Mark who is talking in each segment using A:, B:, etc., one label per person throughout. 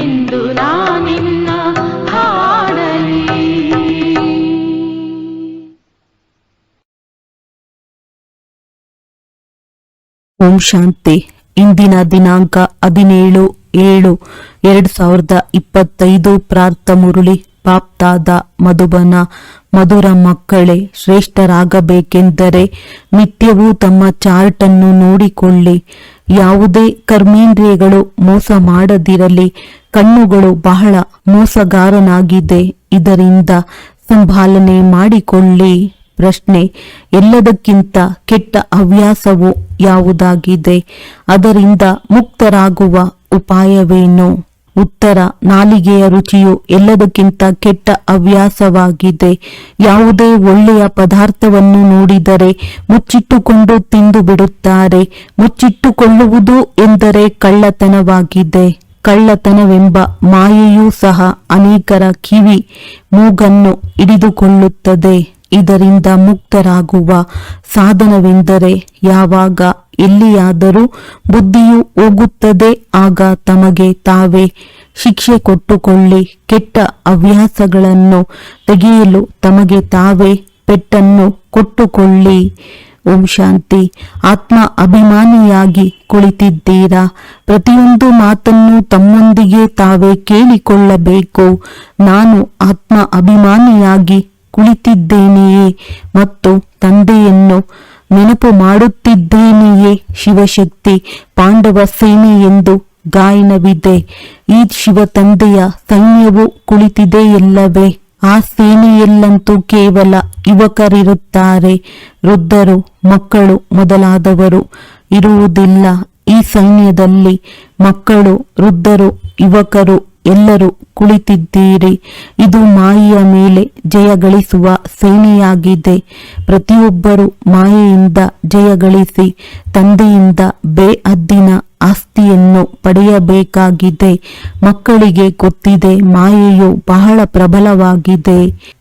A: ಎಂದು ನಾನಿನ್ನ ಹಾಡಲಿ.
B: ಓಂ ಶಾಂತಿ. ಇಂದಿನ ದಿನಾಂಕ 17/7/2025. ಪ್ರಾರ್ಥ ಮುರುಳಿ. ಬಾಪ್ತಾದ ಮಧುಬನ. ಮಧುರ ಮಕ್ಕಳೇ, ಶ್ರೇಷ್ಠರಾಗಬೇಕೆಂದರೆ ನಿತ್ಯವೂ ತಮ್ಮ ಚಾರ್ಟ್ ಅನ್ನು ನೋಡಿಕೊಳ್ಳಿ. ಯಾವುದೇ ಕರ್ಮೇಂದ್ರಿಯಗಳು ಮೋಸ ಮಾಡದಿರಲಿ. ಕಣ್ಣುಗಳು ಬಹಳ ಮೋಸಗಾರನಾಗಿದೆ, ಇದರಿಂದ ಸಂಭಾಲನೆ ಮಾಡಿಕೊಳ್ಳಿ. ಪ್ರಶ್ನೆ: ಎಲ್ಲದಕ್ಕಿಂತ ಕೆಟ್ಟ ಹವ್ಯಾಸವು ಯಾವುದಾಗಿದೆ? ಅದರಿಂದ ಮುಕ್ತರಾಗುವ ಉಪಾಯವೇನು? ಉತ್ತರ: ನಾಲಿಗೆಯ ರುಚಿಯು ಎಲ್ಲದಕ್ಕಿಂತ ಕೆಟ್ಟ ಹವ್ಯಾಸವಾಗಿದೆ. ಯಾವುದೇ ಒಳ್ಳೆಯ ಪದಾರ್ಥವನ್ನು ನೋಡಿದರೆ ಮುಚ್ಚಿಟ್ಟುಕೊಂಡು ತಿಂದು ಬಿಡುತ್ತಾರೆ. ಮುಚ್ಚಿಟ್ಟುಕೊಳ್ಳುವುದು ಎಂದರೆ ಕಳ್ಳತನವಾಗಿದೆ. ಕಳ್ಳತನವೆಂಬ ಮಾಯೆಯೂ ಸಹ ಅನೇಕರ ಕಿವಿ ಮೂಗನ್ನು ಹಿಡಿದುಕೊಳ್ಳುತ್ತದೆ. ಇದರಿಂದ ಮುಕ್ತರಾಗುವ ಸಾಧನವೆಂದರೆ ಯಾವಾಗ ಎಲ್ಲಿಯಾದರೂ ಬುದ್ಧಿಯು ಹೋಗುತ್ತದೆ ಆಗ ತಮಗೆ ತಾವೇ ಶಿಕ್ಷೆ ಕೊಟ್ಟುಕೊಳ್ಳಿ. ಕೆಟ್ಟ ಹವ್ಯಾಸಗಳನ್ನು ತೆಗೆಯಲು ತಮಗೆ ತಾವೇ ಪೆಟ್ಟನ್ನು ಕೊಟ್ಟುಕೊಳ್ಳಿ. ಓಂ ಶಾಂತಿ. ಆತ್ಮ ಅಭಿಮಾನಿಯಾಗಿ ಕುಳಿತಿದ್ದೀರಾ? ಪ್ರತಿಯೊಂದು ಮಾತನ್ನು ತಮ್ಮೊಂದಿಗೆ ತಾವೇ ಕೇಳಿಕೊಳ್ಳಬೇಕು. ನಾನು ಆತ್ಮ ಅಭಿಮಾನಿಯಾಗಿ ಕುಳಿತಿದ್ದೇನೆಯೇ ಮತ್ತು ತಂದೆಯನ್ನು ನೆನಪು ಮಾಡುತ್ತಿದ್ದೇನೆಯೇ? ಶಿವಶಕ್ತಿ ಪಾಂಡವ ಸೇನೆ ಎಂದು ಗಾಯನವಿದೆ. ಈ ಶಿವ ತಂದೆಯ ಸೈನ್ಯವು ಕುಳಿತಿದೆಯಲ್ಲವೇ? ಆ ಸೇನೆಯಲ್ಲಂತೂ ಕೇವಲ ಯುವಕರಿರುತ್ತಾರೆ. ವೃದ್ಧರು, ಮಕ್ಕಳು ಮೊದಲಾದವರು ಇರುವುದಿಲ್ಲ. ಈ ಸೈನ್ಯದಲ್ಲಿ ಮಕ್ಕಳು, ವೃದ್ಧರು, ಯುವಕರು ಎಲ್ಲರೂ ಕುಳಿತಿದ್ದೀರಿ. ಇದು ಮಾಯೆಯ ಮೇಲೆ ಜಯಗಳಿಸುವ ಸೇನೆಯಾಗಿದೆ. ಪ್ರತಿಯೊಬ್ಬರೂ ಮಾಯೆಯಿಂದ ಜಯಗಳಿಸಿ ತಂದೆಯಿಂದ ಬೇಹದ್ದಿನ ಆಸ್ತಿಯನ್ನು ಪಡೆಯಬೇಕಾಗಿದೆ. ಮಕ್ಕಳಿಗೆ ಗೊತ್ತಿದೆ, ಮಾಯೆಯು ಬಹಳ ಪ್ರಬಲವಾಗಿದೆ.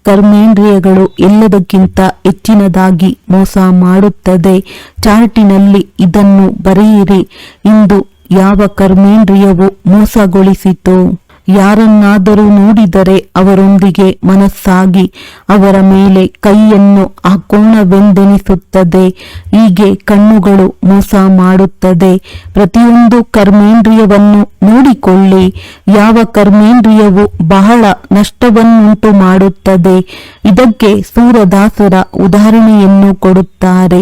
B: ಕರ್ಮೇಂದ್ರಿಯಗಳು ಎಲ್ಲದಕ್ಕಿಂತ ಹೆಚ್ಚಿನದಾಗಿ ಮೋಸ ಮಾಡುತ್ತದೆ. ಚಾರ್ಟಿನಲ್ಲಿ ಇದನ್ನು ಬರೆಯಿರಿ. ಇಂದು ಯಾವ ಕರ್ಮೇಂದ್ರಿಯವು ಮೋಸಗೊಳಿಸಿತು? ಯಾರನ್ನಾದರೂ ನೋಡಿದರೆ ಅವರೊಂದಿಗೆ ಮನಸ್ಸಾಗಿ ಅವರ ಮೇಲೆ ಕೈಯನ್ನು ಹಾಕೋಣವೆಂದೆನಿಸುತ್ತದೆ. ಹೀಗೆ ಕಣ್ಣುಗಳು ಮೋಸ ಮಾಡುತ್ತದೆ. ಪ್ರತಿಯೊಂದು ಕರ್ಮೇಂದ್ರಿಯವನ್ನು ನೋಡಿಕೊಳ್ಳಿ. ಯಾವ ಕರ್ಮೇಂದ್ರಿಯವು ಬಹಳ ನಷ್ಟವನ್ನುಂಟು ಮಾಡುತ್ತದೆ? ಇದಕ್ಕೆ ಸೂರದಾಸರ ಉದಾಹರಣೆಯನ್ನು ಕೊಡುತ್ತಾರೆ.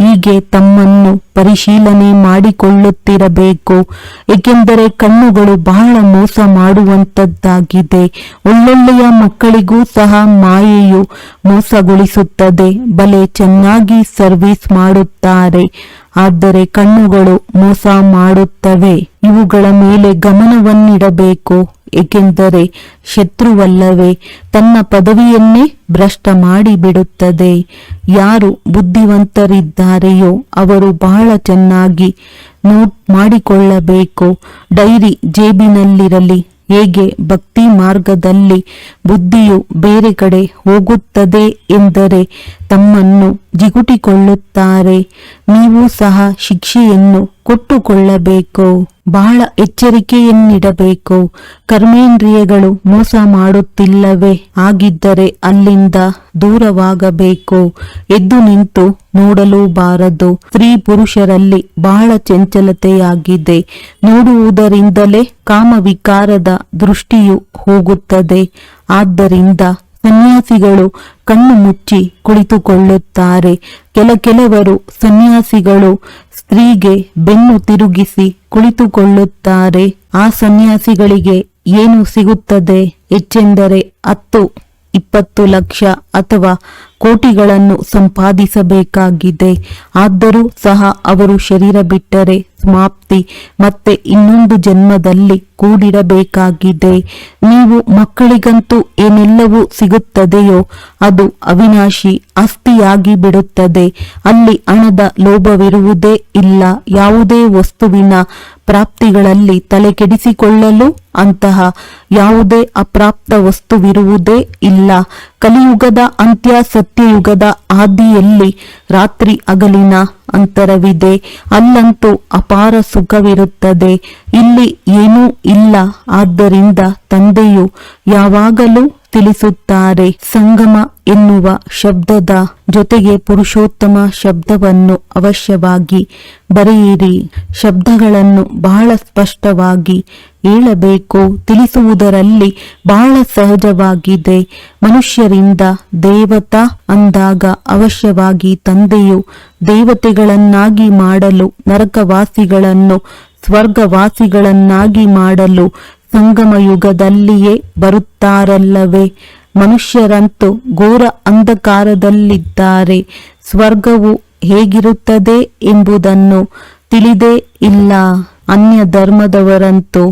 B: ಹೀಗೆ ತಮ್ಮನ್ನು ಪರಿಶೀಲನೆ ಮಾಡಿಕೊಳ್ಳುತ್ತಿರಬೇಕು. ಏಕೆಂದರೆ ಕಣ್ಣುಗಳು ಬಹಳ ಮೋಸ ಮಾಡುವಂತದ್ದಾಗಿದೆ. ಒಳ್ಳೊಳ್ಳೆಯ ಮಕ್ಕಳಿಗೂ ಸಹ ಮಾಯೆಯು ಮೋಸಗೊಳಿಸುತ್ತದೆ. ಬಲೆ ಚೆನ್ನಾಗಿ ಸರ್ವಿಸ್ ಮಾಡುತ್ತಾರೆ, ಆದರೆ ಕಣ್ಣುಗಳು ಮೋಸ ಮಾಡುತ್ತವೆ. ಇವುಗಳ ಮೇಲೆ ಗಮನವನ್ನಿಡಬೇಕು. ಏಕೆಂದರೆ ಶತ್ರುವಲ್ಲವೇ ತನ್ನ ಪದವಿಯನ್ನೇ ಭ್ರಷ್ಟ ಮಾಡಿಬಿಡುತ್ತದೆ. ಯಾರು ಬುದ್ಧಿವಂತರಿದ್ದಾರೆಯೋ ಅವರು ಬಹಳ ಚೆನ್ನಾಗಿ ನೋಟ್ ಮಾಡಿಕೊಳ್ಳಬೇಕು. ಡೈರಿ ಜೇಬಿನಲ್ಲಿರಲಿ. ಹೇಗೆ ಭಕ್ತಿ ಮಾರ್ಗದಲ್ಲಿ ಬುದ್ಧಿಯು ಬೇರೆ ಕಡೆ ಹೋಗುತ್ತದೆ ಎಂದರೆ ತಮ್ಮನ್ನು ಜಿಗುಟಿಕೊಳ್ಳುತ್ತಾರೆ. ನೀವು ಸಹ ಶಿಕ್ಷೆಯನ್ನು ಕೊಟ್ಟುಕೊಳ್ಳಬೇಕು. ಬಹಳ ಎಚ್ಚರಿಕೆಯನ್ನಿಡಬೇಕು. ಕರ್ಮೇಂದ್ರಿಯಗಳು ಮೋಸ ಮಾಡುತ್ತಿಲ್ಲವೇ? ಆಗಿದ್ದರೆ ಅಲ್ಲಿಂದ ದೂರವಾಗಬೇಕು. ಎದ್ದು ನಿಂತು ನೋಡಲೂಬಾರದು. ಸ್ತ್ರೀ ಪುರುಷರಲ್ಲಿ ಬಹಳ ಚಂಚಲತೆಯಾಗಿದೆ. ನೋಡುವುದರಿಂದಲೇ ಕಾಮವಿಕಾರದ ದೃಷ್ಟಿಯು ಹೋಗುತ್ತದೆ. ಆದ್ದರಿಂದ ಸನ್ಯಾಸಿಗಳು ಕಣ್ಣು ಮುಚ್ಚಿ ಕುಳಿತುಕೊಳ್ಳುತ್ತಾರೆ. ಕೆಲವರು ಸನ್ಯಾಸಿಗಳು ಸ್ತ್ರೀಗೆ ಬೆನ್ನು ತಿರುಗಿಸಿ ಕುಳಿತುಕೊಳ್ಳುತ್ತಾರೆ. ಆ ಸನ್ಯಾಸಿಗಳಿಗೆ ಏನು ಸಿಗುತ್ತದೆ? ಹೆಚ್ಚೆಂದರೆ 10-20 ಲಕ್ಷ ಅಥವಾ ಕೋಟಿಗಳನ್ನು ಸಂಪಾದಿಸಬೇಕಾಗಿದೆ. ಆದರೂ ಸಹ ಅವರು ಶರೀರ ಬಿಟ್ಟರೆ ಸಮಾಪ್ತಿ, ಮತ್ತೆ ಇನ್ನೊಂದು ಜನ್ಮದಲ್ಲಿ ಕೂಡಿರಬೇಕಾಗಿದೆ. ನೀವು ಮಕ್ಕಳಿಗಂತೂ ಏನೆಲ್ಲವೂ ಸಿಗುತ್ತದೆಯೋ ಅದು ಅವಿನಾಶಿ ಆಸ್ತಿಯಾಗಿ ಬಿಡುತ್ತದೆ. ಅಲ್ಲಿ ಹಣದ ಲೋಭವಿರುವುದೇ ಇಲ್ಲ. ಯಾವುದೇ ವಸ್ತುವಿನ ಪ್ರಾಪ್ತಿಗಳಲ್ಲಿ ತಲೆಕೆಡಿಸಿಕೊಳ್ಳಲು ಅಂತಹ ಯಾವುದೇ ಅಪ್ರಾಪ್ತ ವಸ್ತುವಿರುವುದೇ ಇಲ್ಲ. ಕಲಿಯುಗದ ಅಂತ್ಯ ಸತ್ಯಯುಗದ ಆದಿಯಲ್ಲಿ ರಾತ್ರಿ ಹಗಲಿನ ಅಂತರವಿದೆ. ಅಲ್ಲಂತೂ ಅಪಾರ ಸುಖವಿರುತ್ತದೆ. ಇಲ್ಲಿ ಏನೂ ಇಲ್ಲ. ಆದ್ದರಿಂದ ತಂದೆಯು ಯಾವಾಗಲೂ ತಿಳಿಸುತ್ತಾರೆ, ಸಂಗಮ ಎನ್ನುವ ಶಬ್ದದ ಜೊತೆಗೆ ಪುರುಷೋತ್ತಮ ಶಬ್ದವನ್ನು ಅವಶ್ಯವಾಗಿ ಬರೆಯಿರಿ. ಶಬ್ದಗಳನ್ನು ಬಹಳ ಸ್ಪಷ್ಟವಾಗಿ ಹೇಳಬೇಕು. ತಿಳಿಸುವುದರಲ್ಲಿ ಬಹಳ ಸಹಜವಾಗಿದೆ. ಮನುಷ್ಯರಿಂದ ದೇವತಾ ಅಂದಾಗ ಅವಶ್ಯವಾಗಿ ತಂದೆಯು ದೇವತೆಗಳನ್ನಾಗಿ ಮಾಡಲು, ನರಕವಾಸಿಗಳನ್ನು ಸ್ವರ್ಗವಾಸಿಗಳನ್ನಾಗಿ ಮಾಡಲು ಸಂಗಮ ಯುಗದಲ್ಲಿಯೇ ಬರುತ್ತಾರಲ್ಲವೇ. ಮನುಷ್ಯರಂತೂ ಘೋರ ಅಂಧಕಾರದಲ್ಲಿದ್ದಾರೆ. ಸ್ವರ್ಗವು ಹೇಗಿರುತ್ತದೆ ಎಂಬುದನ್ನು ತಿಳಿದೇ ಇಲ್ಲ. ಅನ್ಯ ಧರ್ಮದವರಂತೂ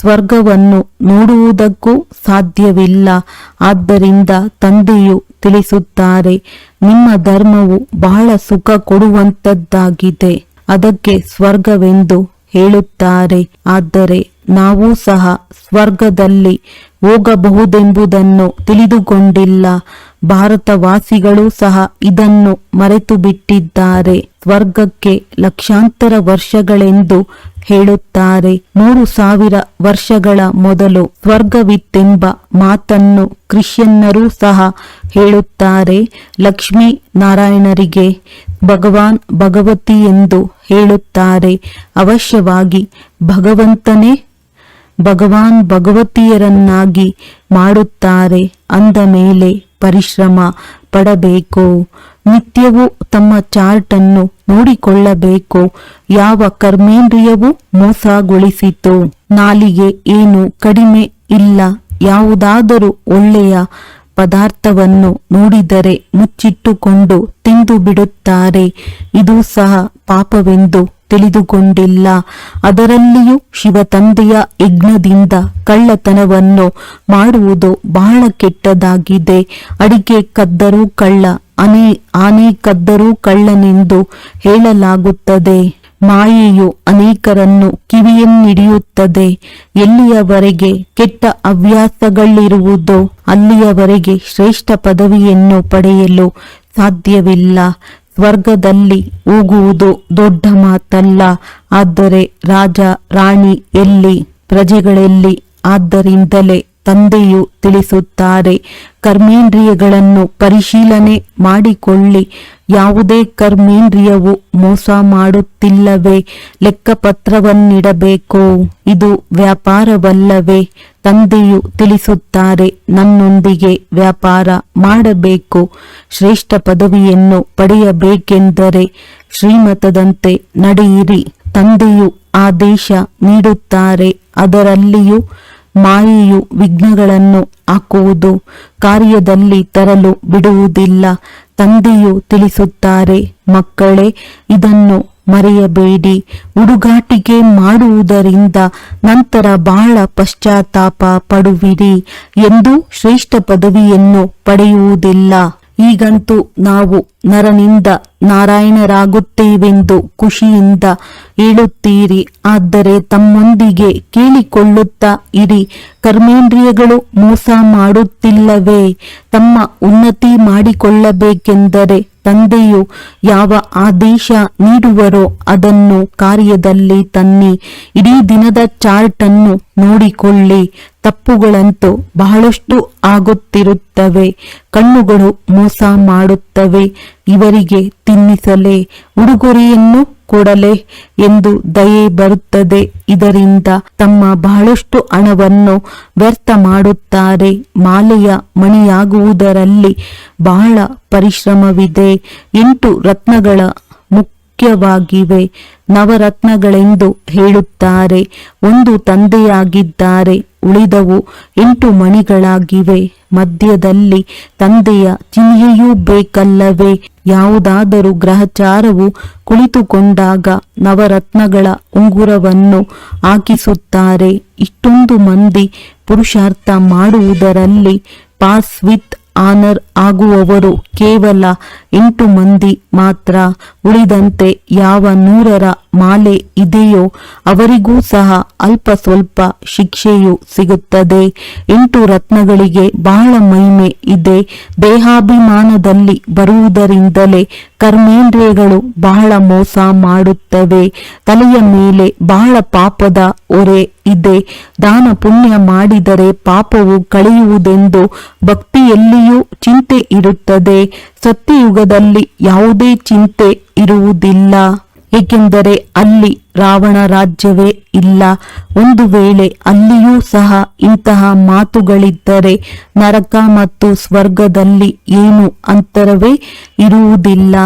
B: ಸ್ವರ್ಗವನ್ನು ನೋಡುವುದಕ್ಕೂ ಸಾಧ್ಯವಿಲ್ಲ. ಆದ್ದರಿಂದ ತಂದೆಯು ತಿಳಿಸುತ್ತಾರೆ, ನಿಮ್ಮ ಧರ್ಮವು ಬಹಳ ಸುಖ ಕೊಡುವಂತದ್ದಾಗಿದೆ. ಅದಕ್ಕೆ ಸ್ವರ್ಗವೆಂದು ಹೇಳುತ್ತಾರೆ. ಆದರೆ ನಾವು ಸಹ ಸ್ವರ್ಗದಲ್ಲಿ ಹೋಗಬಹುದೆಂಬುದನ್ನು ತಿಳಿದುಕೊಂಡಿಲ್ಲ. ಭಾರತವಾಸಿಗಳು ಸಹ ಇದನ್ನು ಮರೆತು ಬಿಟ್ಟಿದ್ದಾರೆ. ಸ್ವರ್ಗಕ್ಕೆ ಲಕ್ಷಾಂತರ ವರ್ಷಗಳೆಂದು ಹೇಳುತ್ತಾರೆ. 3,000 ವರ್ಷಗಳ ಮೊದಲು ಸ್ವರ್ಗವಿತ್ತೆಂಬ ಮಾತನ್ನು ಕ್ರಿಶ್ಚಿಯನ್ನರೂ ಸಹ ಹೇಳುತ್ತಾರೆ. ಲಕ್ಷ್ಮೀ ನಾರಾಯಣರಿಗೆ ಭಗವಾನ್ ಭಗವತಿ ಎಂದು ಹೇಳುತ್ತಾರೆ. ಅವಶ್ಯವಾಗಿ ಭಗವಂತನೇ ಭಗವಾನ್ ಭಗವತಿಯರನ್ನಾಗಿ ಮಾಡುತ್ತಾರೆ. ಅಂದ ಮೇಲೆ ಪರಿಶ್ರಮ ಪಡಬೇಕು. ನಿತ್ಯವೂ ತಮ್ಮ ಚಾರ್ಟ್ ಅನ್ನು ನೋಡಿಕೊಳ್ಳಬೇಕು. ಯಾವ ಕರ್ಮೇಂದ್ರಿಯವೂ ಮೋಸಗೊಳಿಸಿತು. ನಾಲಿಗೆ ಏನು ಕಡಿಮೆ ಇಲ್ಲ. ಯಾವುದಾದರೂ ಒಳ್ಳೆಯ ಪದಾರ್ಥವನ್ನು ನೋಡಿದರೆ ಮುಚ್ಚಿಟ್ಟುಕೊಂಡು ತಿಂದು ಬಿಡುತ್ತಾರೆ. ಇದು ಸಹ ಪಾಪವೆಂದು ತಿಳಿದುಕೊಂಡಿಲ್ಲ. ಅದರಲ್ಲಿಯೂ ಶಿವತಂದೆಯ ಯಜ್ಞದಿಂದ ಕಳ್ಳತನವನ್ನು ಮಾಡುವುದು ಬಹಳ ಕೆಟ್ಟದಾಗಿದೆ. ಅಡಿಕೆ ಕದ್ದರೂ ಕಳ್ಳ, ಆನೆ ಕದ್ದರೂ ಕಳ್ಳನೆಂದು ಹೇಳಲಾಗುತ್ತದೆ. ಮಾಯೆಯು ಅನೇಕರನ್ನು ಕಿವಿಯನ್ನಿಡಿಯುತ್ತದೆ. ಎಲ್ಲಿಯವರೆಗೆ ಕೆಟ್ಟ ಹವ್ಯಾಸಗಳಿರುವುದೋ ಅಲ್ಲಿಯವರೆಗೆ ಶ್ರೇಷ್ಠ ಪದವಿಯನ್ನು ಪಡೆಯಲು ಸಾಧ್ಯವಿಲ್ಲ. ಸ್ವರ್ಗದಲ್ಲಿ ಹೋಗುವುದು ದೊಡ್ಡ ಮಾತಲ್ಲ. ಆದರೆ ರಾಜ ರಾಣಿ ಎಲ್ಲಿ, ಪ್ರಜೆಗಳೆಲ್ಲಿ? ಆದ್ದರಿಂದಲೇ ತಂದೆಯು ತಿಳಿಸುತ್ತಾರೆ, ಕರ್ಮೇಂದ್ರಿಯಗಳನ್ನು ಪರಿಶೀಲನೆ ಮಾಡಿಕೊಳ್ಳಿ. ಯಾವುದೇ ಕರ್ಮೇಂದ್ರಿಯವು ಮೋಸ ಮಾಡುತ್ತಿಲ್ಲವೇ? ಲೆಕ್ಕಪತ್ರವನ್ನಿಡಬೇಕು. ಇದು ವ್ಯಾಪಾರವಲ್ಲವೇ? ತಂದೆಯು ತಿಳಿಸುತ್ತಾರೆ, ನನ್ನೊಂದಿಗೆ ವ್ಯಾಪಾರ ಮಾಡಬೇಕು. ಶ್ರೇಷ್ಠ ಪದವಿಯನ್ನು ಪಡೆಯಬೇಕೆಂದರೆ ಶ್ರೀಮತದಂತೆ ನಡೆಯಿರಿ. ತಂದೆಯು ಆದೇಶ ನೀಡುತ್ತಾರೆ. ಅದರಲ್ಲಿಯೂ ಮಾಯೆಯು ವಿಘ್ನಗಳನ್ನು ಹಾಕುವುದು, ಕಾರ್ಯದಲ್ಲಿ ತರಲು ಬಿಡುವುದಿಲ್ಲ. ತಂದೆಯು ತಿಳಿಸುತ್ತಾರೆ, ಮಕ್ಕಳೇ, ಇದನ್ನು ಮರೆಯಬೇಡಿ. ಹುಡುಗಾಟಿಕೆ ಮಾಡುವುದರಿಂದ ನಂತರ ಬಹಳ ಪಶ್ಚಾತ್ತಾಪ ಪಡುವಿರಿ. ಎಂದು ಶ್ರೇಷ್ಠ ಪದವಿಯನ್ನು ಪಡೆಯುವುದಿಲ್ಲ. ಈಗಂತೂ ನಾವು ನರನಿಂದ ನಾರಾಯಣರಾಗುತ್ತೇವೆಂದು ಖುಷಿಯಿಂದ ಹೇಳುತ್ತೀರಿ. ಆದರೆ ತಮ್ಮೊಂದಿಗೆ ಕೇಳಿಕೊಳ್ಳುತ್ತಾ ಇರಿ, ಕರ್ಮೇಂದ್ರಿಯಗಳು ಮೋಸ ಮಾಡುತ್ತಿಲ್ಲವೇ? ತಮ್ಮ ಉನ್ನತಿ ಮಾಡಿಕೊಳ್ಳಬೇಕೆಂದರೆ ತಂದೆಯು ಯಾವ ಆದೇಶ ನೀಡುವರೋ ಅದನ್ನು ಕಾರ್ಯದಲ್ಲಿ ತನ್ನಿ. ಇಡೀ ದಿನದ ಚಾರ್ಟ್ ಅನ್ನು ನೋಡಿಕೊಳ್ಳಿ. ತಪ್ಪುಗಳಂತೂ ಬಹಳಷ್ಟು ಆಗುತ್ತಿರುತ್ತವೆ. ಕಣ್ಣುಗಳು ಮೋಸ ಮಾಡುತ್ತವೆ. ಇವರಿಗೆ ತಿನ್ನಿಸಲೇ, ಉಡುಗೊರೆಯನ್ನು ಕೊಡಲೆ ಎಂದು ದಯೆ ಬರುತ್ತದೆ. ಇದರಿಂದ ತಮ್ಮ ಬಹಳಷ್ಟು ಹಣವನ್ನು ವ್ಯರ್ಥ ಮಾಡುತ್ತಾರೆ. ಮಾಲೆಯ ಮಣಿಯಾಗುವುದರಲ್ಲಿ ಬಹಳ ಪರಿಶ್ರಮವಿದೆ. 8 ರತ್ನಗಳ ಮುಖ್ಯವಾಗಿವೆ. ನವರತ್ನಗಳೆಂದು ಹೇಳುತ್ತಾರೆ. ಒಂದು ತಂದೆಯಾಗಿದ್ದಾರೆ. ಉಳಿದವು 8 ಮಣಿಗಳಾಗಿವೆ. ಮಧ್ಯದಲ್ಲಿ ತಂದೆಯ ಚಿಹ್ನೆಯೂ ಬೇಕಲ್ಲವೇ? ಯಾವುದಾದರೂ ಗ್ರಹಚಾರವು ಕುಳಿತುಕೊಂಡಾಗ ನವರತ್ನಗಳ ಉಂಗುರವನ್ನು ಹಾಕಿಸುತ್ತಾರೆ. ಇಷ್ಟೊಂದು ಮಂದಿ ಪುರುಷಾರ್ಥ ಮಾಡುವುದರಲ್ಲಿ ಪಾಸ್ ವಿತ್ ಆನರ್ ಆಗುವವರು ಕೇವಲ 8 ಮಂದಿ ಮಾತ್ರ. ಉಳಿದಂತೆ ಯಾವ 100ರ ಮಾಲೆ ಇದೆಯೋ ಅವರಿಗೂ ಸಹ ಅಲ್ಪ ಸ್ವಲ್ಪ ಶಿಕ್ಷೆಯು ಸಿಗುತ್ತದೆ. 8 ರತ್ನಗಳಿಗೆ ಬಹಳ ಮಹಿಮೆ ಇದೆ. ದೇಹಾಭಿಮಾನದಲ್ಲಿ ಬರುವುದರಿಂದಲೇ ಕರ್ಮೇಂದ್ರಿಯಗಳು ಬಹಳ ಮೋಸ ಮಾಡುತ್ತವೆ. ತಲೆಯ ಮೇಲೆ ಬಹಳ ಪಾಪದ ಹೊರೆ ಇದೆ. ದಾನ ಪುಣ್ಯ ಮಾಡಿದರೆ ಪಾಪವು ಕಳೆಯುವುದೆಂದು ಭಕ್ತಿಯಲ್ಲಿಯೂ ಚಿಂತೆ ಇರುತ್ತದೆ. ಸತ್ಯಯುಗದಲ್ಲಿ ಯಾವುದೇ ಚಿಂತೆ ಇರುವುದಿಲ್ಲ, ಏಕೆಂದರೆ ಅಲ್ಲಿ ರಾವಣ ರಾಜ್ಯವೇ ಇಲ್ಲ. ಒಂದು ವೇಳೆ ಅಲ್ಲಿಯೂ ಸಹ ಇಂತಹ ಮಾತುಗಳಿದ್ದರೆ ನರಕ ಮತ್ತು ಸ್ವರ್ಗದಲ್ಲಿ ಏನು ಅಂತರವೇ ಇರುವುದಿಲ್ಲ.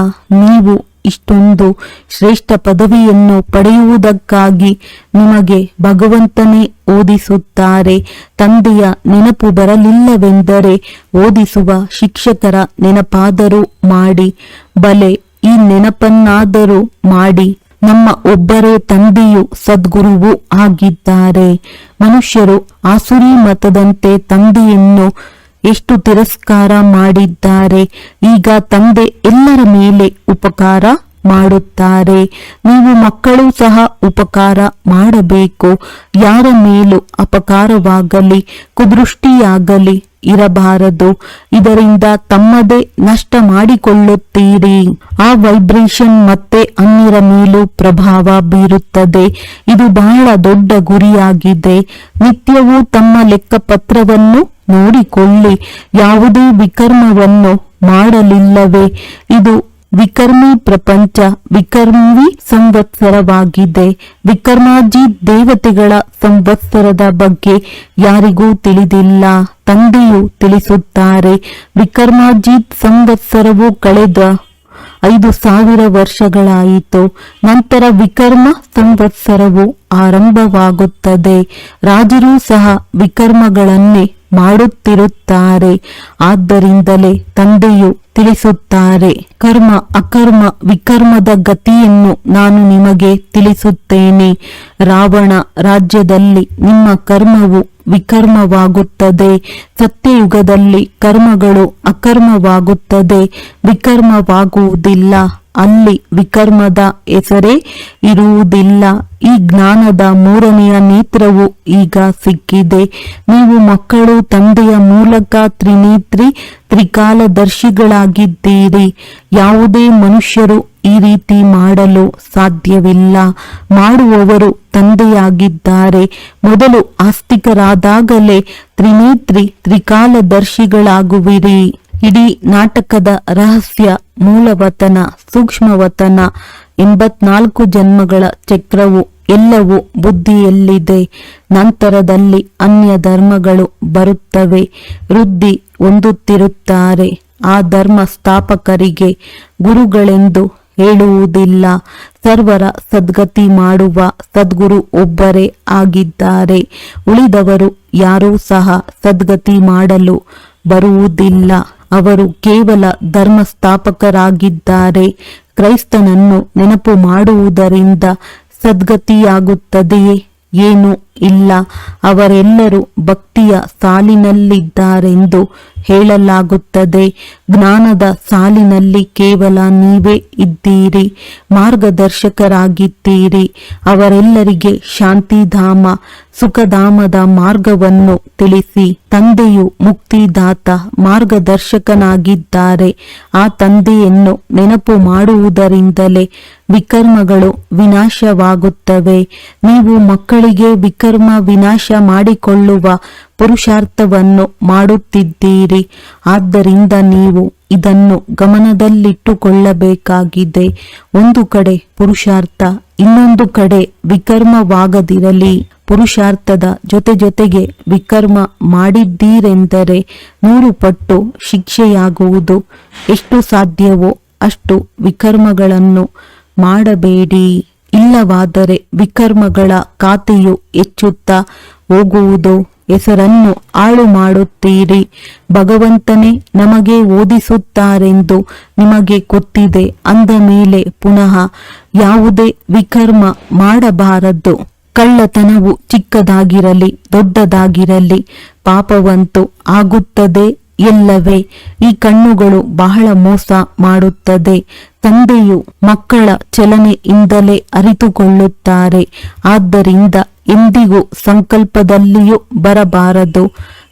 B: ನೀವು ಇಷ್ಟೊಂದು ಶ್ರೇಷ್ಠ ಪದವಿಯನ್ನು ಪಡೆಯುವುದಕ್ಕಾಗಿ ನಿಮಗೆ ಭಗವಂತನೇ ಓದಿಸುತ್ತಾರೆ. ತಂದೆಯ ನೆನಪು ಬರಲಿಲ್ಲವೆಂದರೆ ಓದಿಸುವ ಶಿಕ್ಷಕರ ನೆನಪಾದರೂ ಮಾಡಿ. ಬಲೆ, ಈ ನೆನಪನ್ನಾದರೂ ಮಾಡಿ. ನಮ್ಮ ಒಬ್ಬರೇ ತಂದೆಯು ಸದ್ಗುರುವೂ ಆಗಿದ್ದಾರೆ. ಮನುಷ್ಯರು ಆಸುರಿ ಮತದಂತೆ ತಂದೆಯನ್ನು ಎಷ್ಟು ತಿರಸ್ಕಾರ ಮಾಡಿದ್ದಾರೆ. ಈಗ ತಂದೆ ಎಲ್ಲರ ಮೇಲೆ ಉಪಕಾರ ಮಾಡುತ್ತಾರೆ. ನೀವು ಮಕ್ಕಳು ಸಹ ಉಪಕಾರ ಮಾಡಬೇಕು. ಯಾರ ಮೇಲೂ ಅಪಕಾರವಾಗಲಿ ಕುದೃಷ್ಟಿಯಾಗಲಿ ಇರಬಾರದು. ಇದರಿಂದ ತಮ್ಮದೇ ನಷ್ಟ ಮಾಡಿಕೊಳ್ಳುತ್ತೀರಿ. ಆ ವೈಬ್ರೇಷನ್ ಮತ್ತೆ ಅನ್ಯರ ಮೇಲೂ ಪ್ರಭಾವ ಬೀರುತ್ತದೆ. ಇದು ಬಹಳ ದೊಡ್ಡ ಗುರಿಯಾಗಿದೆ. ನಿತ್ಯವೂ ತಮ್ಮ ಲೆಕ್ಕಪತ್ರವನ್ನು ನೋಡಿಕೊಳ್ಳಿ. ಯಾವುದೇ ವಿಕರ್ಮವನ್ನು ಮಾಡಲಿಲ್ಲವೇ? ಇದು ವಿಕರ್ಮಿ ಪ್ರಪಂಚ, ವಿಕರ್ಮಿ ಸಂವತ್ಸರವಾಗಿದೆ. ವಿಕರ್ಮಾಜಿತ್ ದೇವತೆಗಳ ಸಂವತ್ಸರದ ಬಗ್ಗೆ ಯಾರಿಗೂ ತಿಳಿದಿಲ್ಲ. ತಂದೆಯು ತಿಳಿಸುತ್ತಾರೆ. ವಿಕರ್ಮಾಜಿತ್ ಸಂವತ್ಸರವು ಕಳೆದ 5000 ವರ್ಷಗಳಾಯಿತು. ನಂತರ ವಿಕರ್ಮ ಸಂವತ್ಸರವು ಆರಂಭವಾಗುತ್ತದೆ. ರಾಜರೂ ಸಹ ವಿಕರ್ಮಗಳನ್ನೇ ಮಾಡುತ್ತಿರುತ್ತಾರೆ. ಆದ್ದರಿಂದಲೇ ತಂದೆಯು ತಿಳಿಸುತ್ತಾರೆ, ಕರ್ಮ ಅಕರ್ಮ ವಿಕರ್ಮದ ಗತಿಯನ್ನು ನಾನು ನಿಮಗೆ ತಿಳಿಸುತ್ತೇನೆ. ರಾವಣ ರಾಜ್ಯದಲ್ಲಿ ನಿಮ್ಮ ಕರ್ಮವು ವಿಕರ್ಮವಾಗುತ್ತದೆ. ಸತ್ಯಯುಗದಲ್ಲಿ ಕರ್ಮಗಳು ಅಕರ್ಮವಾಗುತ್ತದೆ, ವಿಕರ್ಮವಾಗುವುದಿಲ್ಲ. ಅಲ್ಲಿ ವಿಕರ್ಮದ ಹೆಸರೇ ಇರುವುದಿಲ್ಲ. ಈ ಜ್ಞಾನದ 3ನೆಯ ನೇತ್ರವು ಈಗ ಸಿಕ್ಕಿದೆ. ನೀವು ಮಕ್ಕಳು ತಂದೆಯ ಮೂಲಕ ತ್ರಿನೇತ್ರಿ ತ್ರಿಕಾಲದರ್ಶಿಗಳಾಗಿದ್ದೀರಿ. ಯಾವುದೇ ಮನುಷ್ಯರು ಈ ರೀತಿ ಮಾಡಲು ಸಾಧ್ಯವಿಲ್ಲ. ಮಾಡುವವರು ತಂದೆಯಾಗಿದ್ದಾರೆ. ಮೊದಲು ಆಸ್ತಿಕರಾದಾಗಲೇ ತ್ರಿನೇತ್ರಿ ತ್ರಿಕಾಲದರ್ಶಿಗಳಾಗುವಿರಿ. ಇಡೀ ನಾಟಕದ ರಹಸ್ಯ ಮೂಲವತನ, ಸೂಕ್ಷ್ಮವತನ, 84 ಜನ್ಮಗಳ ಚಕ್ರವು ಎಲ್ಲವೂ ಬುದ್ಧಿಯಲ್ಲಿದೆ. ನಂತರದಲ್ಲಿ ಅನ್ಯ ಧರ್ಮಗಳು ಬರುತ್ತವೆ, ವೃದ್ಧಿ ಹೊಂದುತ್ತಿರುತ್ತಾರೆ. ಆ ಧರ್ಮ ಸ್ಥಾಪಕರಿಗೆ ಗುರುಗಳೆಂದು ಹೇಳುವುದಿಲ್ಲ. ಸರ್ವರ ಸದ್ಗತಿ ಮಾಡುವ ಸದ್ಗುರು ಒಬ್ಬರೇ ಆಗಿದ್ದಾರೆ. ಉಳಿದವರು ಯಾರೂ ಸಹ ಸದ್ಗತಿ ಮಾಡಲು ಬರುವುದಿಲ್ಲ. ಅವರು ಕೇವಲ ಧರ್ಮ ಸ್ಥಾಪಕರಾಗಿದ್ದಾರೆ. ಕ್ರೈಸ್ತನನ್ನು ನೆನಪು ಮಾಡುವುದರಿಂದ ಸದ್ಗತಿಯಾಗುತ್ತದೆಯೇ? ಏನೂ ಇಲ್ಲ. ಅವರೆಲ್ಲರೂ ಭಕ್ತಿಯ ಸಾಲಿನಲ್ಲಿದ್ದಾರೆಂದು ಹೇಳಲಾಗುತ್ತದೆ. ಜ್ಞಾನದ ಸಾಲಿನಲ್ಲಿ ಕೇವಲ ನೀವೇ ಇದ್ದೀರಿ, ಮಾರ್ಗದರ್ಶಕರಾಗಿದ್ದೀರಿ. ಅವರೆಲ್ಲರಿಗೆ ಶಾಂತಿಧಾಮ, ಸುಖಧಾಮದ ಮಾರ್ಗವನ್ನು ತಿಳಿಸಿ. ತಂದೆಯು ಮುಕ್ತಿದಾತ, ಮಾರ್ಗದರ್ಶಕನಾಗಿದ್ದಾರೆ. ಆ ತಂದೆಯನ್ನು ನೆನಪು ಮಾಡುವುದರಿಂದಲೇ ವಿಕರ್ಮಗಳು ವಿನಾಶವಾಗುತ್ತವೆ. ನೀವು ಮಕ್ಕಳಿಗೆ ವಿಕರ್ಮ ವಿನಾಶ ಮಾಡಿಕೊಳ್ಳುವ ಪುರುಷಾರ್ಥವನ್ನು ಮಾಡುತ್ತಿದ್ದೀರಿ. ಆದ್ದರಿಂದ ನೀವು ಇದನ್ನು ಗಮನದಲ್ಲಿಟ್ಟುಕೊಳ್ಳಬೇಕಾಗಿದೆ. ಒಂದು ಕಡೆ ಪುರುಷಾರ್ಥ, ಇನ್ನೊಂದು ಕಡೆ ವಿಕರ್ಮವಾಗದಿರಲಿ. ಪುರುಷಾರ್ಥದ ಜೊತೆಗೆ ವಿಕರ್ಮ ಮಾಡಿದ್ದೀರೆಂದರೆ 100 ಪಟ್ಟು ಶಿಕ್ಷೆಯಾಗುವುದು. ಎಷ್ಟು ಸಾಧ್ಯವೋ ಅಷ್ಟು ವಿಕರ್ಮಗಳನ್ನು ಮಾಡಬೇಡಿ. ಇಲ್ಲವಾದರೆ ವಿಕರ್ಮಗಳ ಖಾತೆಯು ಹೆಚ್ಚುತ್ತಾ ಹೋಗುವುದು. ಹೆಸರನ್ನು ಹಾಳು ಮಾಡುತ್ತೀರಿ. ಭಗವಂತನೇ ನಮಗೆ ಓದಿಸುತ್ತಾರೆಂದು ನಿಮಗೆ ಗೊತ್ತಿದೆ ಅಂದ ಮೇಲೆ ಪುನಃ ಯಾವುದೇ ವಿಕರ್ಮ ಮಾಡಬಾರದು. ಕಳ್ಳತನವು ಚಿಕ್ಕದಾಗಿರಲಿ ದೊಡ್ಡದಾಗಿರಲಿ ಪಾಪವಂತೂ ಆಗುತ್ತದೆ ಎಲ್ಲವೇ ಈ ಕಣ್ಣುಗಳು ಬಹಳ ಮೋಸ ಮಾಡುತ್ತದೆ. ತಂದೆಯು ಮಕ್ಕಳ ಚಲನೆಯಿಂದಲೇ ಅರಿತುಕೊಳ್ಳುತ್ತಾರೆ. ಆದ್ದರಿಂದ ಎಂದಿಗೂ ಸಂಕಲ್ಪದಲ್ಲಿಯೂ ಬರಬಾರದು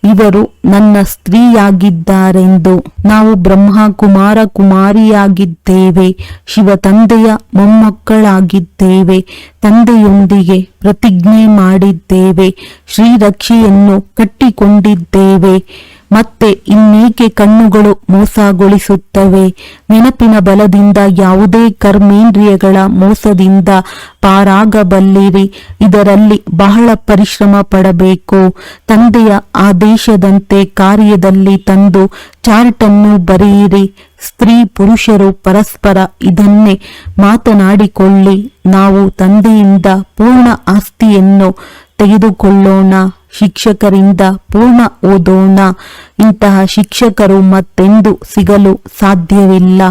B: ಇವರು ನನ್ನ ಸ್ತ್ರೀಯಾಗಿದ್ದಾರೆಂದು. ನಾವು ಬ್ರಹ್ಮ ಕುಮಾರ ಕುಮಾರಿಯಾಗಿದ್ದೇವೆ, ಶಿವ ತಂದೆಯ ಮೊಮ್ಮಕ್ಕಳಾಗಿದ್ದೇವೆ. ತಂದೆಯೊಂದಿಗೆ ಪ್ರತಿಜ್ಞೆ ಮಾಡಿದ್ದೇವೆ, ಶ್ರೀರಕ್ಷೆಯನ್ನು ಕಟ್ಟಿಕೊಂಡಿದ್ದೇವೆ. ಮತ್ತೆ ಇನ್ನೇಕೆ ಕಣ್ಣುಗಳು ಮೋಸಗೊಳಿಸುತ್ತವೆ? ನೆನಪಿನ ಬಲದಿಂದ ಯಾವುದೇ ಕರ್ಮೇಂದ್ರಿಯಗಳ ಮೋಸದಿಂದ ಪಾರಾಗಬಲ್ಲಿರಿ. ಇದರಲ್ಲಿ ಬಹಳ ಪರಿಶ್ರಮ ಪಡಬೇಕು. ತಂದೆಯ ಆದೇಶದಂತೆ ಕಾರ್ಯದಲ್ಲಿ ತಂದು ಚಾರ್ಟನ್ನು ಬರೆಯಿರಿ. ಸ್ತ್ರೀ ಪುರುಷರು ಪರಸ್ಪರ ಇದನ್ನೇ ಮಾತನಾಡಿಕೊಳ್ಳಿ. ನಾವು ತಂದೆಯಿಂದ ಪೂರ್ಣ ಆಸ್ತಿಯನ್ನು ತೆಗೆದುಕೊಳ್ಳೋಣ, ಶಿಕ್ಷಕರಿಂದ ಪೂರ್ಣ ಓದೋಣ. ಇಂತಹ ಶಿಕ್ಷಕರು ಮತ್ತೆಂದು ಸಿಗಲು ಸಾಧ್ಯವಿಲ್ಲ.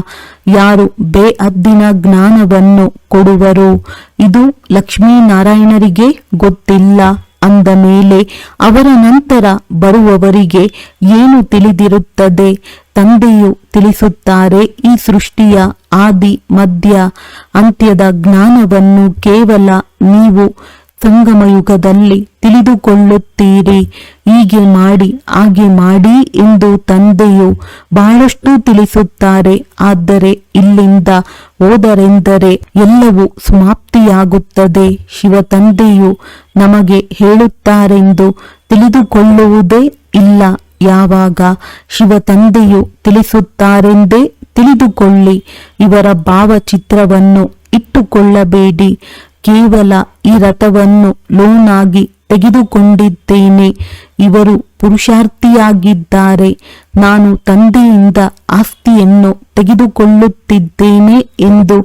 B: ಯಾರು ಬೇಹದ್ದಿನ ಜ್ಞಾನವನ್ನು ಕೊಡುವರು? ಇದು ಲಕ್ಷ್ಮೀನಾರಾಯಣರಿಗೆ ಗೊತ್ತಿಲ್ಲ ಅಂದ ಮೇಲೆ ಅವರ ನಂತರ ಬರುವವರಿಗೆ ಏನು ತಿಳಿದಿರುತ್ತದೆ? ತಂದೆಯು ತಿಳಿಸುತ್ತಾರೆ, ಈ ಸೃಷ್ಟಿಯ ಆದಿ ಮಧ್ಯ ಅಂತ್ಯದ ಜ್ಞಾನವನ್ನು ಕೇವಲ ನೀವು ಸಂಗಮಯುಗದಲ್ಲಿ ತಿಳಿದುಕೊಳ್ಳುತ್ತೀರಿ. ಹೀಗೆ ಮಾಡಿ ಹಾಗೆ ಮಾಡಿ ಎಂದು ತಂದೆಯು ಬಹಳಷ್ಟು ತಿಳಿಸುತ್ತಾರೆ. ಆದರೆ ಇಲ್ಲಿಂದ ಹೋದರೆಂದರೆ ಎಲ್ಲವೂ ಸಮಾಪ್ತಿಯಾಗುತ್ತದೆ. ಶಿವ ತಂದೆಯು ನಮಗೆ ಹೇಳುತ್ತಾರೆಂದು ತಿಳಿದುಕೊಳ್ಳುವುದೇ ಇಲ್ಲ. ಯಾವಾಗ ಶಿವ ತಂದೆಯು ತಿಳಿಸುತ್ತಾರೆಂದೇ ತಿಳಿದುಕೊಳ್ಳಿ. ಇವರ ಭಾವಚಿತ್ರವನ್ನು ಇಟ್ಟುಕೊಳ್ಳಬೇಡಿ. ಕೇವಲ ಈ ರಥವನ್ನು ಲೋನಾಗಿ ತೆಗೆದುಕೊಂಡಿದ್ದೇನೆ. ಇವರು ಪುರುಷಾರ್ಥಿಯಾಗಿದ್ದಾರೆ. ನಾನು ತಂದೆಯಿಂದ ಆಸ್ತಿಯನ್ನು ತೆಗೆದುಕೊಳ್ಳುತ್ತಿದ್ದೇನೆ ಎಂದು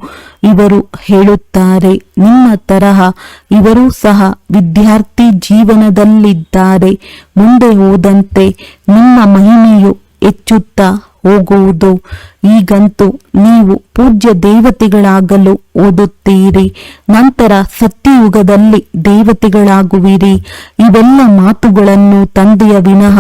B: ಇವರು ಹೇಳುತ್ತಾರೆ. ನಿಮ್ಮ ತರಹ ಇವರೂ ಸಹ ವಿದ್ಯಾರ್ಥಿ ಜೀವನದಲ್ಲಿದ್ದಾರೆ. ಮುಂದೆ ಹೋದಂತೆ ನಿಮ್ಮ ಮಹಿಮೆಯು ಹೆಚ್ಚುತ್ತಾ ಹೋಗುವುದು. ಈಗಂತೂ ನೀವು ಪೂಜ್ಯ ದೇವತೆಗಳಾಗಲು ಓದುತ್ತೀರಿ, ನಂತರ ಸತ್ಯಯುಗದಲ್ಲಿ ದೇವತೆಗಳಾಗುವಿರಿ. ಇವೆಲ್ಲ ಮಾತುಗಳನ್ನು ತಂದೆಯ ವಿನಃ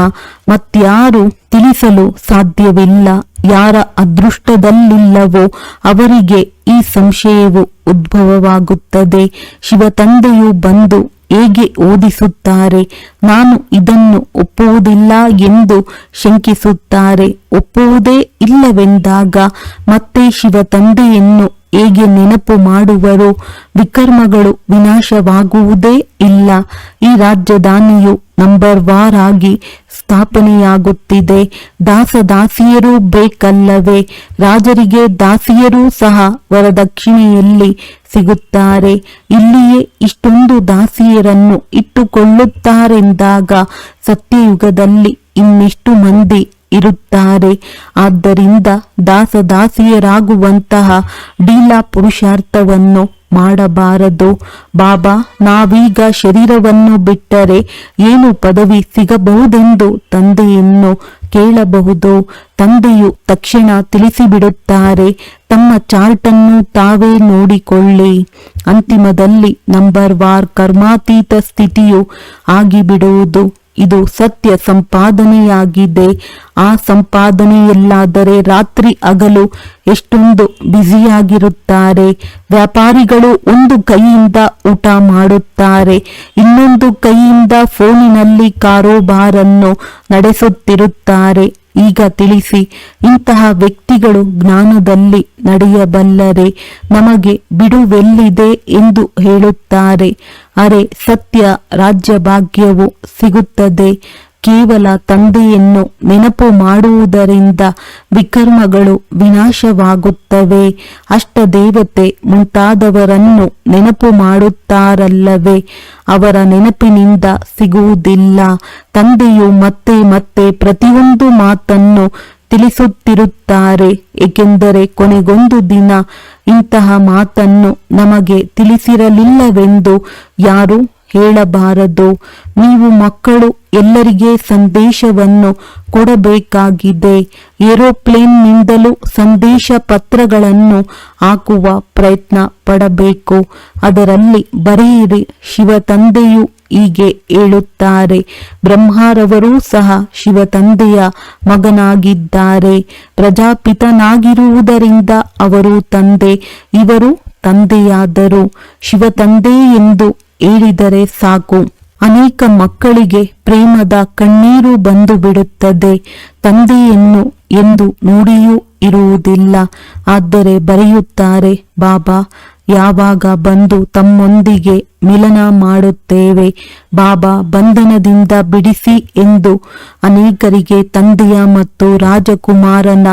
B: ಮತ್ಯಾರು ತಿಳಿಸಲು ಸಾಧ್ಯವಿಲ್ಲ. ಯಾರ ಅದೃಷ್ಟದಲ್ಲಿಲ್ಲವೋ ಅವರಿಗೆ ಈ ಸಂಶಯವು ಉದ್ಭವವಾಗುತ್ತದೆ. ಶಿವ ತಂದೆಯು ಬಂದು ಹೇಗೆ ಓದಿಸುತ್ತಾರೆ? ನಾನು ಇದನ್ನು ಒಪ್ಪುವುದಿಲ್ಲ ಎಂದು ಶಂಕಿಸುತ್ತಾರೆ. ಒಪ್ಪುವುದೇ ಇಲ್ಲವೆಂದಾಗ ಮತ್ತೆ ಶಿವ ತಂದೆಯನ್ನು ಹೇಗೆ ನೆನಪು ಮಾಡುವರು? ವಿಕರ್ಮಗಳು ವಿನಾಶವಾಗುವುದೇ ಇಲ್ಲ. ಈ ರಾಜಧಾನಿಯು ನಂಬರ್ ವಾರ್ ಆಗಿ ಸ್ಥಾಪನೆಯಾಗುತ್ತಿದೆ. ದಾಸದಾಸಿಯರು ಬೇಕಲ್ಲವೇ? ರಾಜರಿಗೆ ದಾಸಿಯರೂ ಸಹ ವರದಕ್ಷಿಣೆಯಲ್ಲಿ ಸಿಗುತ್ತಾರೆ. ಇಲ್ಲಿಯೇ ಇಷ್ಟೊಂದು ದಾಸಿಯರನ್ನು ಇಟ್ಟುಕೊಳ್ಳುತ್ತಾರೆಂದಾಗ ಸತ್ಯಯುಗದಲ್ಲಿ ಇನ್ನೆಷ್ಟು ಮಂದಿ ಇರುತ್ತಾರೆ? ಆದ್ದರಿಂದ ದಾಸದಾಸಿಯರಾಗುವಂತಹ ಡೀಲಾ ಪುರುಷಾರ್ಥವನ್ನು ಮಾಡಬಾರದು. ಬಾಬಾ, ನಾವೀಗ ಶರೀರವನ್ನು ಬಿಟ್ಟರೆ ಏನು ಪದವಿ ಸಿಗಬಹುದೆಂದು ತಂದೆಯನ್ನು ಕೇಳಬಹುದು. ತಂದೆಯು ತಕ್ಷಣ ತಿಳಿಸಿಬಿಡುತ್ತಾರೆ, ತಮ್ಮ ಚಾರ್ಟನ್ನು ತಾವೇ ನೋಡಿಕೊಳ್ಳಿ. ಅಂತಿಮದಲ್ಲಿ ನಂಬರ್ ವಾರ್ ಕರ್ಮಾತೀತ ಸ್ಥಿತಿಯು ಆಗಿಬಿಡುವುದು. ಇದು ಸತ್ಯ ಸಂಪಾದನೆಯಾಗಿದೆ. ಆ ಸಂಪಾದನೆಯಲ್ಲಾದರೆ ರಾತ್ರಿ ಹಗಲು ಎಷ್ಟೊಂದು ಬ್ಯುಸಿಯಾಗಿರುತ್ತಾರೆ. ವ್ಯಾಪಾರಿಗಳು ಒಂದು ಕೈಯಿಂದ ಊಟ ಮಾಡುತ್ತಾರೆ, ಇನ್ನೊಂದು ಕೈಯಿಂದ ಫೋನಿನಲ್ಲಿ ಕಾರೋಬಾರನ್ನು ನಡೆಸುತ್ತಿರುತ್ತಾರೆ. ಈಗ ತಿಳಿಸಿ, ಇಂತಹ ವ್ಯಕ್ತಿಗಳು ಜ್ಞಾನದಲ್ಲಿ ನಡೆಯಬಲ್ಲರೆ? ನಮಗೆ ಬಿಡುವೆಲ್ಲಿದೆ ಎಂದು ಹೇಳುತ್ತಾರೆ. ಅರೆ, ಸತ್ಯ ರಾಜ್ಯ ಭಾಗ್ಯವು ಸಿಗುತ್ತದೆ. ಕೇವಲ ತಂದೆಯನ್ನು ನೆನಪು ಮಾಡುವುದರಿಂದ ವಿಕರ್ಮಗಳು ವಿನಾಶವಾಗುತ್ತವೆ. ಅಷ್ಟದೇವತೆ ಮುಂತಾದವರನ್ನು ನೆನಪು ಮಾಡುತ್ತಾರಲ್ಲವೇ? ಅವರ ನೆನಪಿನಿಂದ ಸಿಗುವುದಿಲ್ಲ. ತಂದೆಯು ಮತ್ತೆ ಮತ್ತೆ ಪ್ರತಿಯೊಂದು ಮಾತನ್ನು ತಿಳಿಸುತ್ತಿರುತ್ತಾರೆ. ಏಕೆಂದರೆ ಕೊನೆಗೊಂದು ದಿನ ಇಂತಹ ಮಾತನ್ನು ನಮಗೆ ತಿಳಿಸಿರಲಿಲ್ಲವೆಂದು ಯಾರು ಹೇಳಬಾರದು. ನೀವು ಮಕ್ಕಳು ಎಲ್ಲರಿಗೆ ಸಂದೇಶವನ್ನು ಕೊಡಬೇಕಾಗಿದೆ. ಏರೋಪ್ಲೇನ್ನಿಂದಲೂ ಸಂದೇಶ ಪತ್ರಗಳನ್ನು ಹಾಕುವ ಪ್ರಯತ್ನ ಪಡಬೇಕು. ಅದರಲ್ಲಿ ಬರೆಯಿರಿ, ಶಿವ ತಂದೆಯು ಹೀಗೆ ಹೇಳುತ್ತಾರೆ. ಬ್ರಹ್ಮರವರೂ ಸಹ ಶಿವ ತಂದೆಯ ಮಗನಾಗಿದ್ದಾರೆ. ಪ್ರಜಾಪಿತನಾಗಿರುವುದರಿಂದ ಅವರು ತಂದೆ, ಇವರು ತಂದೆಯಾದರು. ಶಿವ ತಂದೆ ಎಂದು ಹೇಳಿದರೆ ಸಾಕು, ಅನೇಕ ಮಕ್ಕಳಿಗೆ ಪ್ರೇಮದ ಕಣ್ಣೀರು ಬಂದು ಬಿಡುತ್ತದೆ. ತಂದೆಯನ್ನು ಎಂದು ನೋಡಿಯೂ ಇರುವುದಿಲ್ಲ. ಆದರೆ ಬರೆಯುತ್ತಾರೆ, ಬಾಬಾ ಯಾವಾಗ ಬಂದು ತಮ್ಮೊಂದಿಗೆ ಮಿಲನ ಮಾಡುತ್ತೇವೆ, ಬಾಬಾ ಬಂಧನದಿಂದ ಬಿಡಿಸಿ ಎಂದು. ಅನೇಕರಿಗೆ ತಂದೆಯ ಮತ್ತು ರಾಜಕುಮಾರನ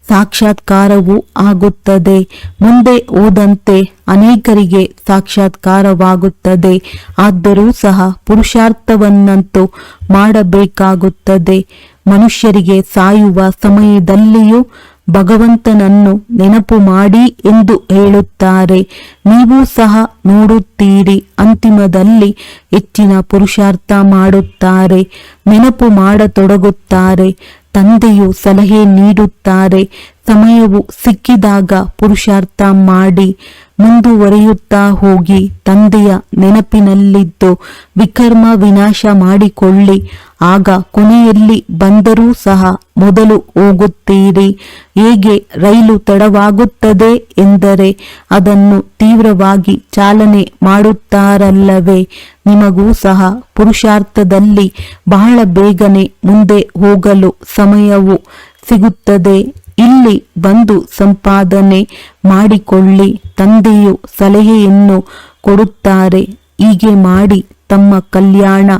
B: ಸಾಕ್ಷಾತ್ಕಾರವೂ ಆಗುತ್ತದೆ. ಮುಂದೆ ಹೋದಂತೆ ಅನೇಕರಿಗೆ ಸಾಕ್ಷಾತ್ಕಾರವಾಗುತ್ತದೆ. ಆದರೂ ಸಹ ಪುರುಷಾರ್ಥವನ್ನಂತೂ ಮಾಡಬೇಕಾಗುತ್ತದೆ. ಮನುಷ್ಯರಿಗೆ ಸಾಯುವ ಸಮಯದಲ್ಲಿಯೂ ಭಗವಂತನನ್ನು ನೆನಪು ಮಾಡಿ ಎಂದು ಹೇಳುತ್ತಾರೆ. ನೀವು ಸಹ ನೋಡುತ್ತೀರಿ, ಅಂತಿಮದಲ್ಲಿ ಹೆಚ್ಚಿನ ಪುರುಷಾರ್ಥ ಮಾಡುತ್ತಾರೆ, ನೆನಪು ಮಾಡತೊಡಗುತ್ತಾರೆ. ತಂದೆಯು ಸಲಹೆ ನೀಡುತ್ತಾರೆ, ಸಮಯವು ಸಿಕ್ಕಿದಾಗ ಪುರುಷಾರ್ಥ ಮಾಡಿ ಮುಂದುವರಿಯುತ್ತಾ ಹೋಗಿ. ತಂದೆಯ ನೆನಪಿನಲ್ಲಿದ್ದು ವಿಕರ್ಮ ವಿನಾಶ ಮಾಡಿಕೊಳ್ಳಿ. ಆಗ ಕೊನೆಯಲ್ಲಿ ಬಂದರೂ ಸಹ ಮೊದಲು ಹೋಗುತ್ತೀರಿ. ಹೇಗೆ ರೈಲು ತಡವಾಗುತ್ತದೆ ಎಂದರೆ ಅದನ್ನು ತೀವ್ರವಾಗಿ ಚಾಲನೆ ಮಾಡುತ್ತಾರಲ್ಲವೇ, ನಿಮಗೂ ಸಹ ಪುರುಷಾರ್ಥದಲ್ಲಿ ಬಹಳ ಬೇಗನೆ ಮುಂದೆ ಹೋಗಲು ಸಮಯವು ಸಿಗುತ್ತದೆ. ಇಲ್ಲಿ ಬಂದು ಸಂಪಾದನೆ ಮಾಡಿಕೊಳ್ಳಿ. ತಂದೆಯು ಸಲಹೆಯನ್ನು ಕೊಡುತ್ತಾರೆ, ಹೀಗೆ ಮಾಡಿ ತಮ್ಮ ಕಲ್ಯಾಣ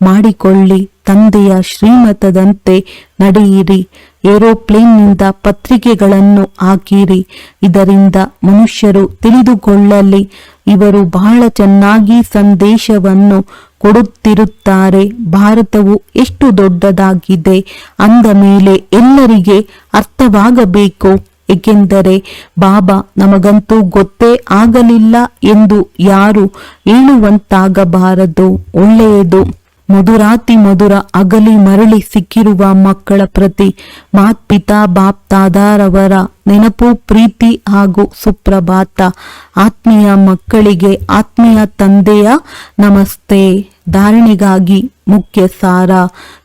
B: ಮಾಡಿಕೊಳ್ಳಿ. ತಂದೆಯ ಶ್ರೀಮತದಂತೆ ನಡೆಯಿರಿ. ಏರೋಪ್ಲೇನ್ನಿಂದ ಪತ್ರಿಕೆಗಳನ್ನು ಹಾಕಿರಿ. ಇದರಿಂದ ಮನುಷ್ಯರು ತಿಳಿದುಕೊಳ್ಳಲಿ. ಇವರು ಬಹಳ ಚೆನ್ನಾಗಿ ಸಂದೇಶವನ್ನು ಕೊಡುತ್ತಿರುತ್ತಾರೆ. ಭಾರತವು ಎಷ್ಟು ದೊಡ್ಡದಾಗಿದೆ ಅಂದ ಮೇಲೆ ಎಲ್ಲರಿಗೆ ಅರ್ಥವಾಗಬೇಕು. ಏಕೆಂದರೆ ಬಾಬಾ ನಮಗಂತೂ ಗೊತ್ತೇ ಆಗಲಿಲ್ಲ ಎಂದು ಯಾರು ಹೇಳುವಂತಾಗಬಾರದು. ಒಳ್ಳೆಯದು. ಮಧುರಾತಿ ಮಧುರ ಅಗಲಿ ಮರಳಿ ಸಿಕ್ಕಿರುವ ಮಕ್ಕಳ ಪ್ರತಿ ಮಾತ್ಪಿತಾ ಬಾಪ್ ದಾದಾರವರ ನೆನಪು, ಪ್ರೀತಿ ಹಾಗೂ ಸುಪ್ರಭಾತ. ಆತ್ಮೀಯ ಮಕ್ಕಳಿಗೆ ಆತ್ಮೀಯ ತಂದೆಯ ನಮಸ್ತೆ. ಧಾರಣೆಗಾಗಿ ಮುಖ್ಯ ಸಾರ: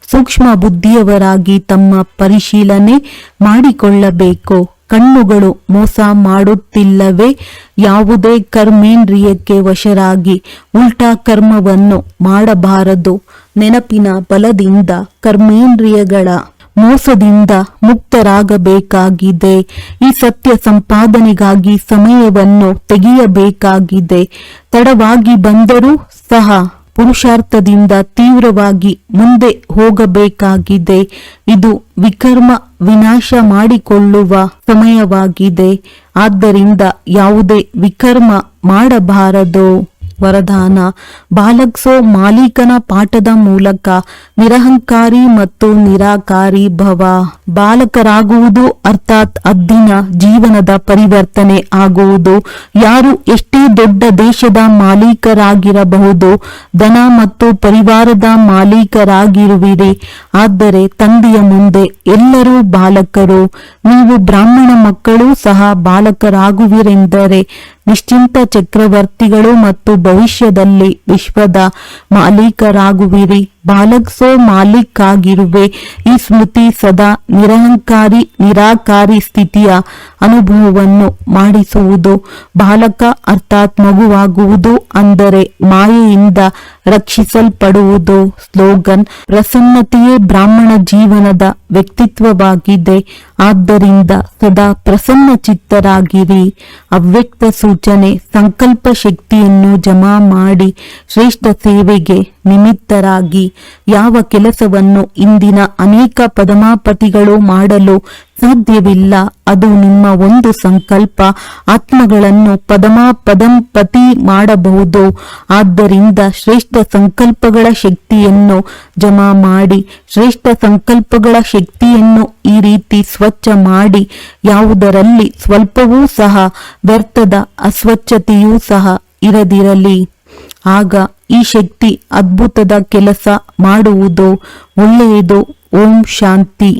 B: ಸೂಕ್ಷ್ಮ ಬುದ್ಧಿಯವರಾಗಿ ತಮ್ಮ ಪರಿಶೀಲನೆ ಮಾಡಿಕೊಳ್ಳಬೇಕು. ಕಣ್ಣುಗಳು ಮೋಸ ಮಾಡುತ್ತಿಲ್ಲವೇ? ಯಾವುದೇ ಕರ್ಮೇಂದ್ರಿಯಕ್ಕೆ ವಶರಾಗಿ ಉಲ್ಟಾ ಕರ್ಮವನ್ನು ಮಾಡಬಾರದು. ನೆನಪಿನ ಬಲದಿಂದ ಕರ್ಮೇಂದ್ರಿಯಗಳ ಮೋಸದಿಂದ ಮುಕ್ತರಾಗಬೇಕಾಗಿದೆ. ಈ ಸತ್ಯ ಸಂಪಾದನೆಗಾಗಿ ಸಮಯವನ್ನು ತೆಗೆಯಬೇಕಾಗಿದೆ. ತಡವಾಗಿ ಬಂದರೂ ಸಹ ಪುರುಷಾರ್ಥದಿಂದ ತೀವ್ರವಾಗಿ ಮುಂದೆ ಹೋಗಬೇಕಾಗಿದೆ. ಇದು ವಿಕರ್ಮ ವಿನಾಶ ಮಾಡಿಕೊಳ್ಳುವ ಸಮಯವಾಗಿದೆ. ಆದ್ದರಿಂದ ಯಾವುದೇ ವಿಕರ್ಮ ಮಾಡಬಾರದು. ವರದಾನ: ಬಾಲಕ್ಸೋ ಮಾಲೀಕನ ಪಾಠದ ಮೂಲಕ ನಿರಹಂಕಾರಿ ಮತ್ತು ನಿರಾಕಾರಿ ಭವ. ಬಾಲಕರಾಗುವುದು ಅರ್ಥಾತ್ ಅದ್ದಿನ ಜೀವನದ ಪರಿವರ್ತನೆ ಆಗುವುದು. ಯಾರು ಎಷ್ಟೇ ದೊಡ್ಡ ದೇಶದ ಮಾಲೀಕರಾಗಿರಬಹುದು, ಧನ ಮತ್ತು ಪರಿವಾರದ ಮಾಲೀಕರಾಗಿರುವಿರಿ, ಆದರೆ ತಂದೆಯ ಮುಂದೆ ಎಲ್ಲರೂ ಬಾಲಕರು. ನೀವು ಬ್ರಾಹ್ಮಣ ಮಕ್ಕಳು ಸಹ ಬಾಲಕರಾಗುವಿರೆಂದರೆ ನಿಶ್ಚಿಂತ ಚಕ್ರವರ್ತಿಗಳು ಮತ್ತು ಭವಿಷ್ಯದಲ್ಲಿ ವಿಶ್ವದ ಮಾಲೀಕರಾಗುವಿರಿ. ಬಾಲಕ್ಸೋ ಮಾಲೀಕ್ ಆಗಿರುವೆ. ಈ ಸ್ಮೃತಿ ಸದಾ ನಿರಹಂಕಾರಿ ನಿರಾಕಾರಿ ಸ್ಥಿತಿಯ ಅನುಭವವನ್ನು ಮಾಡಿಸುವುದು. ಬಾಲಕ ಅರ್ಥಾತ್ ಮಗುವಾಗುವುದು ಅಂದರೆ ಮಾಯೆಯಿಂದ ರಕ್ಷಿಸಲ್ಪಡುವುದು. ಸ್ಲೋಗನ್: ಪ್ರಸನ್ನತೆಯೇ ಬ್ರಾಹ್ಮಣ ಜೀವನದ ವ್ಯಕ್ತಿತ್ವವಾಗಿದೆ. ಆದ್ದರಿಂದ ಸದಾ ಪ್ರಸನ್ನ ಚಿತ್ತರಾಗಿರಿ. ಅವ್ಯಕ್ತ ಸೂಚನೆ: ಸಂಕಲ್ಪ ಶಕ್ತಿಯನ್ನು ಜಮಾ ಮಾಡಿ ಶ್ರೇಷ್ಠ ಸೇವೆಗೆ ನಿಮಿತ್ತರಾಗಿ. ಯಾವ ಕೆಲಸವನ್ನು ಇಂದಿನ ಅನೇಕ ಪದಮಾಪತಿಗಳು ಮಾಡಲು ಸಾಧ್ಯವಿಲ್ಲ, ಅದು ನಿಮ್ಮ ಒಂದು ಸಂಕಲ್ಪ. ಆತ್ಮಗಳನ್ನು ಪದಮಾಪದಂಪತಿ ಮಾಡಬಹುದು. ಆದ್ದರಿಂದ ಶ್ರೇಷ್ಠ ಸಂಕಲ್ಪಗಳ ಶಕ್ತಿಯನ್ನು ಜಮಾ ಮಾಡಿ. ಶ್ರೇಷ್ಠ ಸಂಕಲ್ಪಗಳ ಶಕ್ತಿಯನ್ನು ಈ ರೀತಿ ಸ್ವಚ್ಛ ಮಾಡಿ, ಯಾವುದರಲ್ಲಿ ಸ್ವಲ್ಪವೂ ಸಹ ವ್ಯರ್ಥದ ಅಸ್ವಚ್ಛತೆಯೂ ಸಹ ಇರದಿರಲಿ. ಆಗ ಈ ಶಕ್ತಿ ಅದ್ಭುತದ ಕೆಲಸ ಮಾಡುವುದು. ಒಳ್ಳೆಯದು. ಓಂ ಶಾಂತಿ.